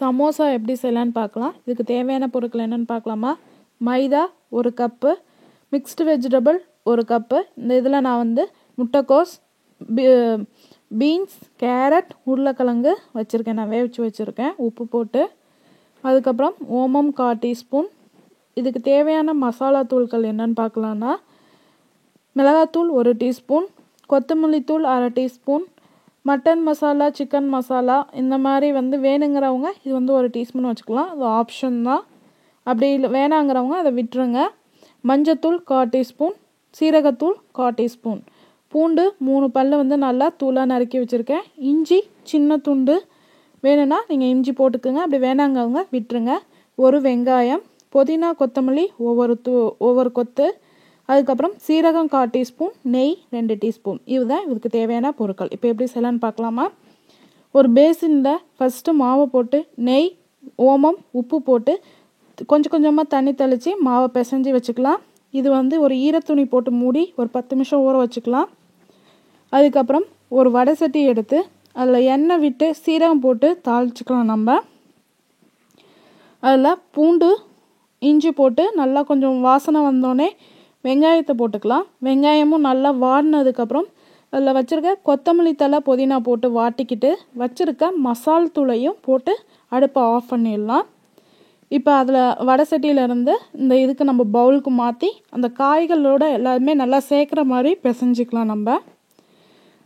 சமோசா எப்படி செய்யலான்னு பார்க்கலாம். இதுக்கு தேவையான பொருட்கள் என்னென்னு பார்க்கலாமா? மைதா 1 கப்பு, மிக்ஸ்டு வெஜிடபிள் 1 கப்பு. இந்த இதில் நான் வந்து முட்டைக்கோஸ், பீன்ஸ், கேரட், உருளைக்கிழங்கு வச்சுருக்கேன். நான் வேவிச்சு வச்சுருக்கேன் உப்பு போட்டு. அதுக்கப்புறம் ஓமம் 1/4 டீஸ்பூன். இதுக்கு தேவையான மசாலா தூள்கள் என்னென்னு பார்க்கலான்னா, மிளகாத்தூள் 1 டீஸ்பூன், கொத்தமல்லி தூள் 1/2 teaspoon, mutton masala, chicken masala இந்த மாதிரி வந்து வேணுங்கிறவங்க இது வந்து 1 டீஸ்பூன் வச்சுக்கலாம். அது ஆப்ஷன் தான். அப்படி இல்லை வேணாங்கிறவங்க அதை விட்டுருங்க. மஞ்சத்தூள் 1/4 டீஸ்பூன், சீரகத்தூள் 1/4 டீஸ்பூன், பூண்டு 3 பல் வந்து நல்லா தூளாக நறுக்கி வச்சுருக்கேன். இஞ்சி சின்ன துண்டு வேணும்னா நீங்கள் இஞ்சி போட்டுக்குங்க. அப்படி வேணாங்கிறவங்க விட்டுருங்க. 1 வெங்காயம், புதினா கொத்தமல்லி ஒவ்வொரு கொத்து, அதுக்கப்புறம் சீரகம் 1/4 டீஸ்பூன், நெய் 2 டீஸ்பூன். இதுதான் இதுக்கு தேவையான பொருட்கள். இப்போ எப்படி செய்யலான்னு பார்க்கலாமா? ஒரு பேசினில் ஃபஸ்ட்டு மாவை போட்டு நெய், ஓமம், உப்பு போட்டு கொஞ்சம் கொஞ்சமாக தண்ணி தெளித்து மாவை பிசைஞ்சு வச்சுக்கலாம். இது வந்து ஒரு ஈரத்துணி போட்டு மூடி ஒரு 10 நிமிஷம் ஊற வச்சுக்கலாம். அதுக்கப்புறம் ஒரு வடை சட்டி எடுத்து அதில் எண்ணெய் விட்டு சீரகம் போட்டு தாளிச்சுக்கலாம். நம்ம அதில் பூண்டு, இஞ்சி போட்டு நல்லா கொஞ்சம் வாசனை வந்தோடனே வெங்காயத்தை போட்டுக்கலாம். வெங்காயமும் நல்லா வாடினதுக்கப்புறம் அதில் வச்சுருக்க கொத்தமல்லி தழை, புதினா போட்டு வாட்டிக்கிட்டு வச்சுருக்க மசால் தூளையும் போட்டு அடுப்பை ஆஃப் பண்ணிடலாம். இப்போ அதில் வடை சட்டியிலேருந்து இந்த இதுக்கு நம்ம பவுலுக்கு மாற்றி அந்த காய்களோடு எல்லாருமே நல்லா சேர்க்குற மாதிரி பிசைஞ்சிக்கலாம் நம்ம.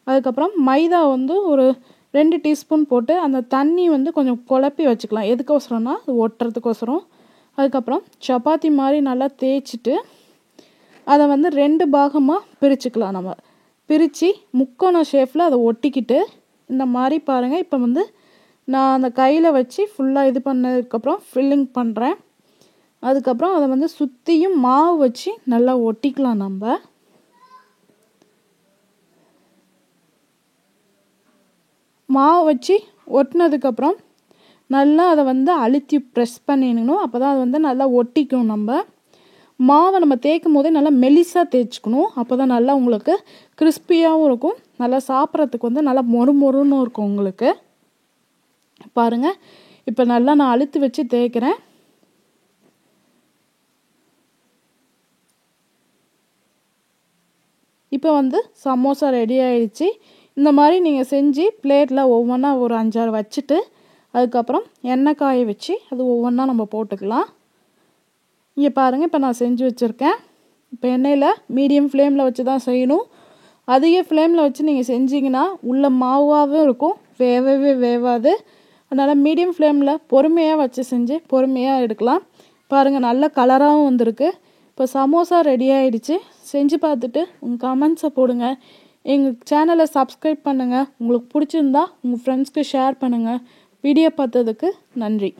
அதுக்கப்புறம் மைதா வந்து ஒரு 2 டீஸ்பூன் போட்டு அந்த தண்ணி வந்து கொஞ்சம் குழப்பி வச்சுக்கலாம். எதுக்கோசரம்னா அது ஒட்டுறதுக்கோசரம். அதுக்கப்புறம் சப்பாத்தி மாதிரி நல்லா தேய்ச்சிட்டு அதை வந்து 2 பாகமாக பிரிச்சுக்கலாம். நம்ம பிரித்து முக்கோண ஷேப்பில் அதை ஒட்டிக்கிட்டு இந்த மாதிரி பாருங்கள். இப்போ வந்து நான் அந்த கையில் வச்சு ஃபுல்லாக இது பண்ணதுக்கப்புறம் ஃபில்லிங் பண்ணுறேன். அதுக்கப்புறம் அதை வந்து சுற்றியும் மாவு வச்சு நல்லா ஒட்டிக்கலாம். நம்ம மாவு வச்சு ஒட்டினதுக்கப்புறம் நல்லா அதை வந்து அழுத்தி ப்ரெஸ் பண்ணிடணும். அப்போ தான் அது வந்து நல்லா ஒட்டிக்கும். மாவை நம்ம தேய்க்கும் போதே நல்லா மெலிசாக தேய்ச்சிக்கணும். அப்போ தான் நல்லா உங்களுக்கு கிறிஸ்பியாகவும் இருக்கும். நல்லா சாப்பிட்றதுக்கு வந்து நல்லா மொறுமொறுன்னு இருக்கும் உங்களுக்கு. பாருங்கள், இப்போ நல்லா நான் அழுத்தி வச்சு தேய்க்கிறேன். இப்போ வந்து சமோசா ரெடி ஆயிடுச்சு. இந்த மாதிரி நீங்கள் செஞ்சு பிளேட்டில் ஒவ்வொன்றா ஒரு 5-6 வச்சுட்டு அதுக்கப்புறம் எண்ணெய் காய வச்சு அது ஒவ்வொன்றா நம்ம போட்டுக்கலாம். இங்கே பாருங்கள், இப்போ நான் செஞ்சு வச்சுருக்கேன். இப்போ எண்ணெயில் மீடியம் ஃப்ளேமில் வச்சு தான் செய்யணும். அதிக ஃப்ளேமில் வச்சு நீங்கள் செஞ்சிங்கன்னா உள்ள மாவாகவும் இருக்கும், வேகவே வேகாது. அதனால் மீடியம் ஃப்ளேமில் பொறுமையாக வச்சு செஞ்சு பொறுமையாக எடுக்கலாம். பாருங்கள், நல்ல கலராகவும் வந்திருக்கு. இப்போ சமோசா ரெடி ஆகிடுச்சு. செஞ்சு பார்த்துட்டு உங்கள் கமெண்ட்ஸை போடுங்க. எங்கள் சேனலை சப்ஸ்கிரைப் பண்ணுங்கள். உங்களுக்கு பிடிச்சிருந்தா உங்கள் ஃப்ரெண்ட்ஸ்க்கு ஷேர் பண்ணுங்கள். வீடியோ பார்த்ததுக்கு நன்றி.